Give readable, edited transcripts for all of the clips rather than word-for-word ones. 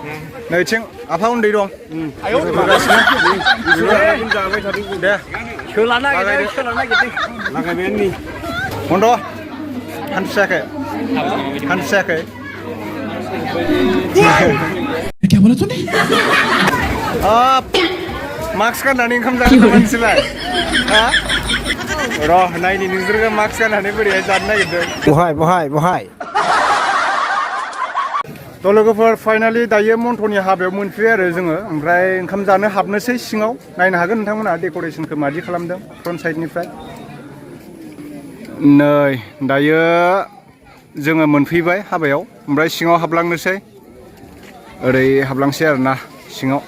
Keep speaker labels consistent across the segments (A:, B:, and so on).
A: नैथिं आफा उन्दै दं दे
B: सोलानो नागिरदों
A: बन्द' हान्थियाखै मास्क गाननानै ओंखाम जानो मानसिलाय र' नायनि नोंसोरखौ मास्क गाननानै बोरैहाय जानो नागिरदों
B: बहाय
A: थ' लोगोफोर फाइनालि दायो मन्थ'नि हाबायाव मोनफैयो आरो जोङो ओमफ्राय ओंखाम जानो हाबनोसै सिङाव नायनो हागोन नोंथांमोना डेक'रेसनखौ मादि खालामदों फ्रन्ट साइडनिफ्राय नै दायो जोङो मोनफैबाय हाबायाव ओमफ्राय सिङाव हाबलांनोसै ओरै हाबलांसै आरोना सिङाव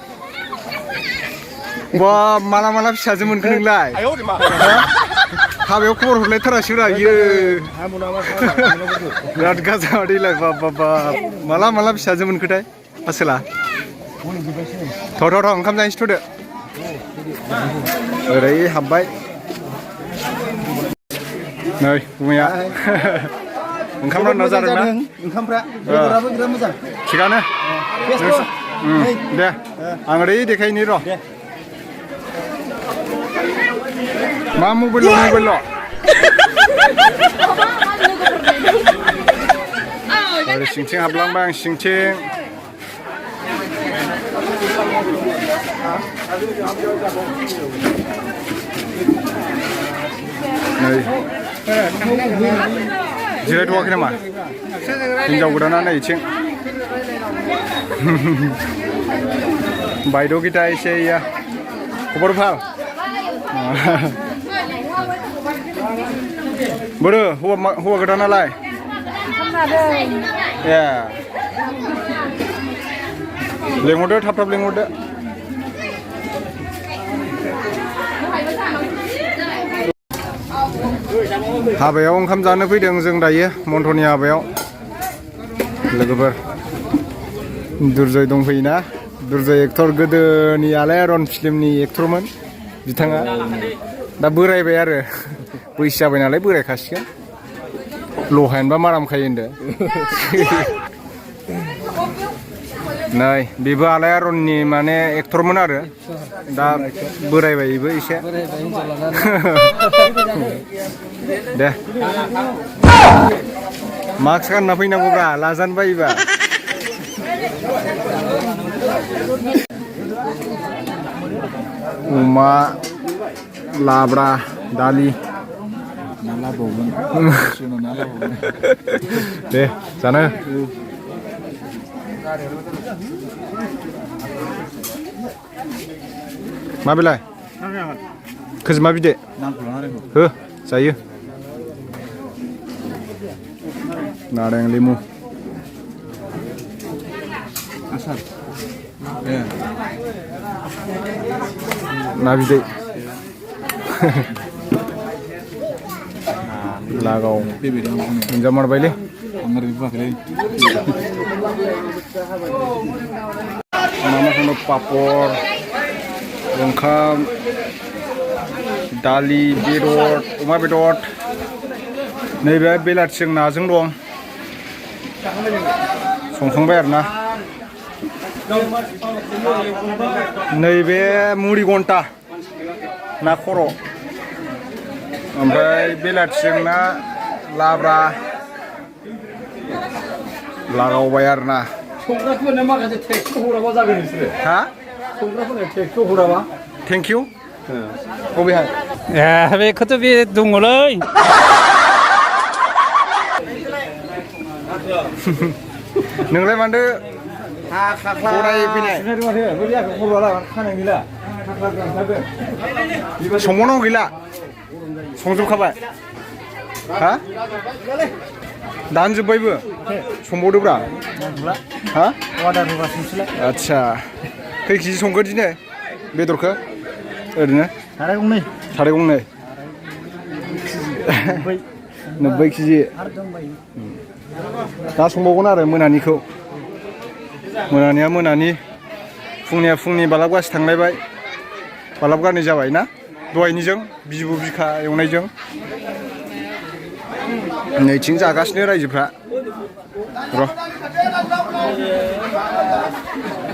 A: बा माला फिसाजो मोनखो नोंलाय हाबायाव खबर हरलायथारासैब्रा इयो बिराद गाजा मादैलाय बाब माला फिसाजो मोनखोथाय आसोला थ' ओंखाम जाहैनोसै थ'दो ओरै हाबबाय नै गुमैया ओंखाम रानना जादोंना
B: ओंखामफ्रा बेदराबो बिराद मोजां
A: थिगानो दे आं ओरै देखायनि र' मा मबाइल ओरै सिंथिं हाबलांबाय आं सिंथिं नै जिरायथ'वाखै नामा हिनजाव गोदाना नै इथिं बायद' गिता एसे इया खबर ভাল बोरो हौवा गोदानालाय ए लेंहरदो थाब लेंहरदो हाबायाव ओंखाम जानो फैदों जों दायो मन्थ'नि हाबायाव लोगोफोर दुर्जय दंफैयोना दुर्जय एक्टर गोदोनि आलायारन फिल्मनि एक्टरमोन बिथाङा दा बोरायबाय आरो बैसो जाबाय नालाय बोरायखासिगोन लहायनोबा मारामखायो होनदो नै बेबो आलायारननि माने एक्टरमोन आरो दा बोरायबाय बेबो एसे दे मास्क गानना फैनांगौब्रा लाजानो बायोबा अमा लाब्रा दालि दे जानो मा बेलाय खोजोमा बिदै हो जायो नारें लेमु ना बिदै लागाव मोनजामारबायलै मामा पापर ओंखाम दालि बेदर अमा बेदर नैबे बेलाथिजों नाजों दं संखांबाय आरोना नैबे मुरि घन्टा ना खर' ओमफ्राय बेलाथिजों ना लाब्रा लागावबाय आरोना
B: संग्राफोरनो माखासे टेक्सखौ हराबा जागोन नोंसोरो
A: हा
B: संग्राफोरनो टेक्सखौ हराबा
A: थेंक इउ बबेहाय
C: ए बेखौथ' बे दङलै
A: नोंलाय मानदो फराय फैनाय संबावनांगौ गैला संजोबखाबाय हा दानजोब्बायबो संबावदोब्रा हा आदसा खै केजि संखो दिनै बेदरखौ ओरैनो साराय गंनै 90 केजि दा संबावगोन आरो मोनानिखौ मोनानिया मोनानि फुंनिया फुंनि बालाबगासि थांलायबाय बालाबगारनै जाबाय ना दहायनिजों बिबु बिखा एवनायजों नैथिं जागासिनो रायजोफ्रा र'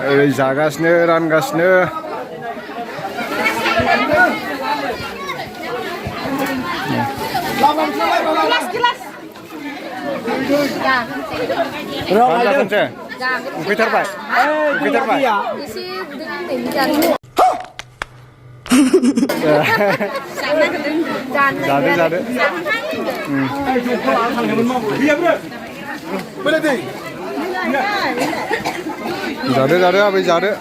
A: ओरै जागासिनो रानगासिनो खनसे उखैथारबाय उखैथारबाय जादो जादो जादो जादो आबै जादो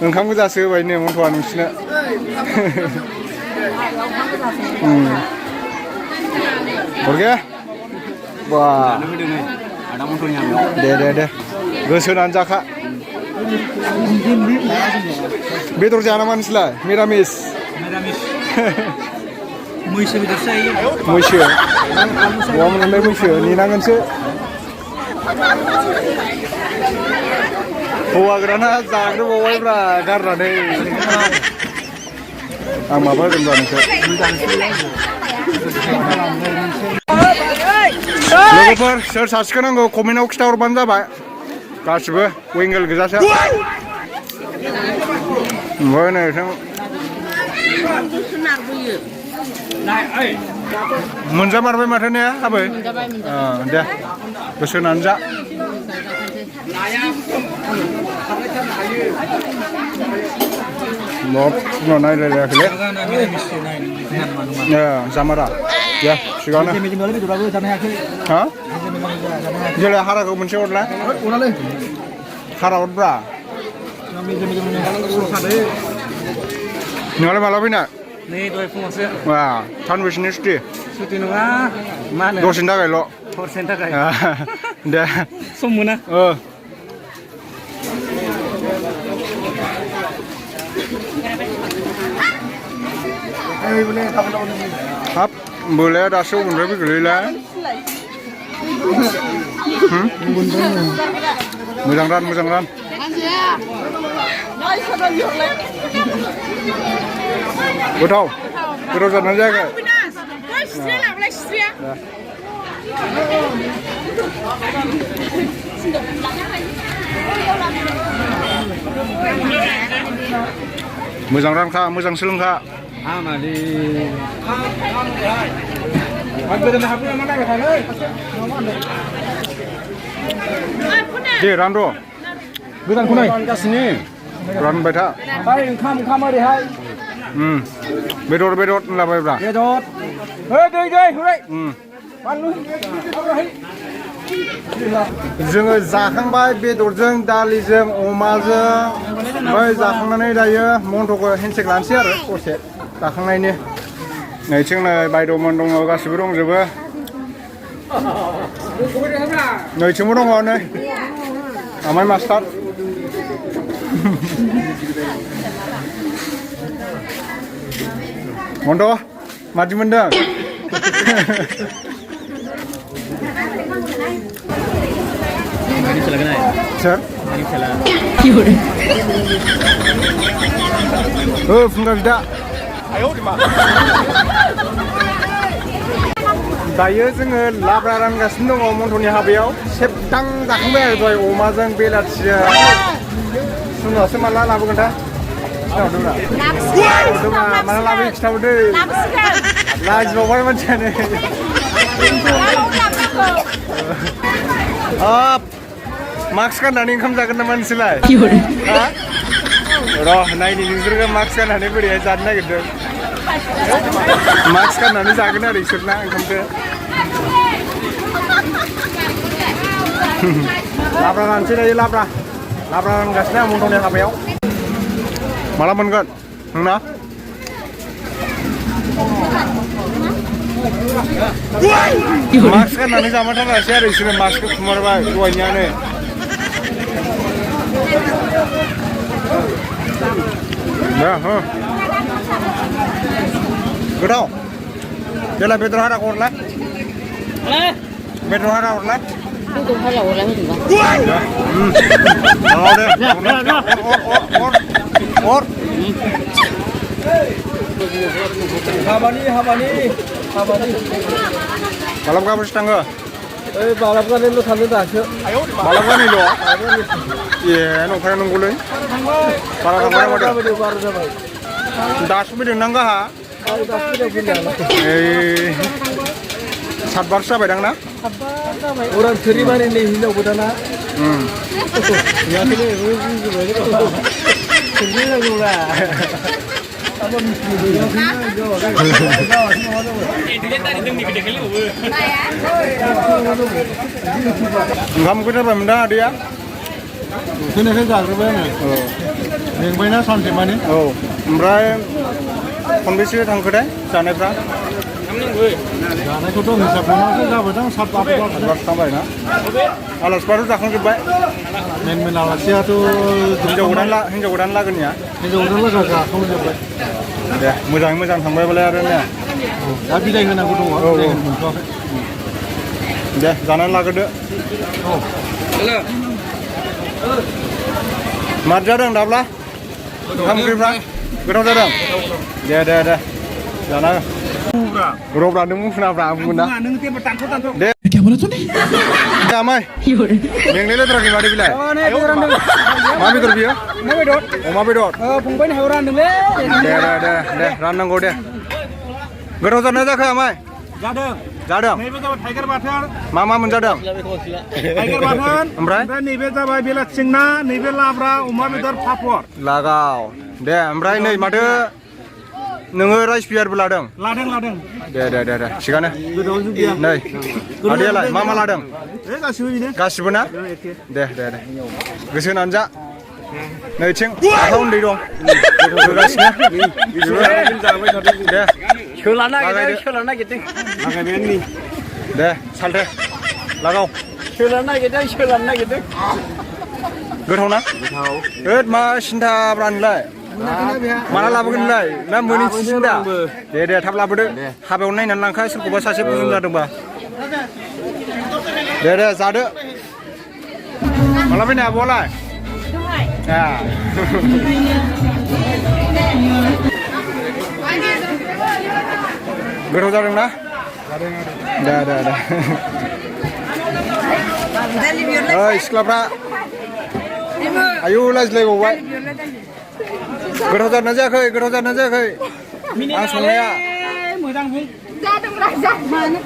A: ओंखाम गोजासो होबायनो मन्थ'आ नोंसिनो हरगे बा दे दे दे गोसो होनानै जाखा बेदर जाया नामा नोंसोरलाय मिरामिस
B: मैसो बेदरसो जायो
A: मैसो बहा मोनलाय मैसो नेनांगोनसो हौवा गोदाना जाग्रोबावबायब्रा गारनानै आं माबा होगोनब्रा नोंखौ लोगोफोर सोर सासेखौ नांगौ कमेन्टआव खिथाहरबानो जाबाय गासिबो विंगेल गोजासो ओमफ्राय नै मोनजामारबाय माथो ने आबै दे गोसो होनानै जा उनाव नायलायलायाखैलै जामारा दे थिगानो हा जेला हाराखौ मोनसे हरलाय हारा हरब्रा नोंहालाय माला फैना
C: नै दहाय फुङावसो
A: सानबैसेनि सुथि
C: सुथि नङा मा होनो
A: दसेनि थाखायल'
C: हरसेनि थाखाय
A: दे
C: सम मोना
A: हाब बोलाया दासो अबेनिफ्राय फैगोलैलाय मोजां रान मोजां रान गोथाव गोथाव जानानै जायाखै मोजां रानखा मोजां सोलोंखा दे रान र' गोदानखौ नाय रानबाय था
B: ओंखाम ओरैहाय
A: बेदर बेदर होनलाबायब्रा
B: बेदर दै दै हरै बानलु
A: जोङो जाखांबाय बेदरजों दालिजों अमाजों ओमफ्राय जाखांनानै दायो मन्थ'खौ हेन्डसेक लानोसै आरो दसे जाखांनायनि नैथिं नै बायद'मोन दङ गासिबो दंजोबो नैथिंबो दङ नै आमाय मास्टार मन्थ' मादि मोनदों सोर फुंगा बिदा दायो जोङो लाब्रा रानगासिनो दङ मन्थ'नि हाबायाव सेबदां जाखांबाय आरो दहाय अमाजों बेलाथिजों सुन'आसो माला लाबोगोन दा खिथाहरदोंब्रा माला लाबोयो खिथाहरदो लाजिबावबाय मानसियानो मास्क गाननानै ओंखाम जागोन नामा नोंसोरलाय र' नायनि नोंसोरखौ मास्क गाननानै बोरैहाय जानो नागिरदों मास्क गाननानै जागोन आरो इसोरना ओंखामखौ लाब्रा रानसै दायो लाब्रा रानगासिनो आं मन्थ'नि हाबायाव माला मोनगोन नोंना मास्क गाननानै जामाथारासै आरो इसोरो मास्कखौ खुमारबाय दहायनियानो गोथाव जेला बेदर हाराखौ हरलाय बेदर हारा हरलाय
B: हाबानि
A: मालाबा गाबोनसो थाङो
B: ओइ बालाबगानैल' थांदों दासो
A: मालाबानिल' ए नंखाया नंगौलै बारा थांबाय माथो
B: बारा जाबाय
A: दासो फैदों नां गाहा
B: दासो फैदों
A: ओइ 7 बारसो जाबायदां ना
B: orang terima ni hinau budana ya ini sendiri juga apa
A: ओंखाम उखैथारबाय मोनदा आदैया
B: उखैनायखाय जाग्रोबाय आङो मेंबायना सानसे मानि
A: औ ओमफ्राय खनबेसे थांखोथाय जानायफ्रा
B: जानायखौथ' हिसाब खालामनासो जाबायदां 7-8
A: बार थांबाय ना आलासिफ्राथ' जाखांजोब्बाय
B: मेन आलासियाथ'
A: हिन्जाव गोदान लागोनिया
B: हिन्जाव गोदान लागा जाखांजोब्बाय
A: दे मोजाङै मोजां थांबायबालाय आरो ने
B: दा बिदाय होनांगौ दङ बिदाय होनो मोनथ'वाखै
A: दे जानानै लाग्रोदो मार जादों दाब्ला ओंखाम ओंख्रिफ्रा गोथाव जादों दे जाना रब्रा नों मुफुनाफ्रा आं बुंगोन ना दे जामाय मेंनाय लेथ्राखै मादै बिलाय मा बेदर बियो अमा बेदर
B: फंबायनि हायाव रानदोंलै
A: दे राननांगौ दे गोथाव जादोंना जायाखै आमाय जादों
B: नैबे जाबाय टाइगार बाथोन
A: मा मोनजादों
B: टाइगार बाथोन
A: ओमफ्राय
B: नैबे जाबाय बेलाथिं ना नैबे लाब्रा अमा बेदर पापर
A: लागाव दे ओमफ्राय नै माथो नोङो राइस बियारबो लादों दे थिगानो नै आदैयालाय मा लादों गासिबो ना दे गोसो होनानै जा नैथिं आफा उन्दै दं होगासिनो दे
C: सोलानो नागिरदों
A: दे सालथे लागाव
C: सोलानो नागिरदों
A: गोथाव ना होद मा सिन्थाब्रा नोंलाय माला लाबोगोन नोंलाय ना मोनैथिं दा दे थाब लाबोदो हाबायाव नायनानै लांखा सोरखौबा सासे बुजुम जादोंबा दे जादो माला फैनो आब'आलाय गोथाव जादोंना दे ओइ सिख्लाफ्रा आयु लाजिलायबावबाय गोथाव जादोंना जायाखै आं संनाया
D: जादोंब्रा मानो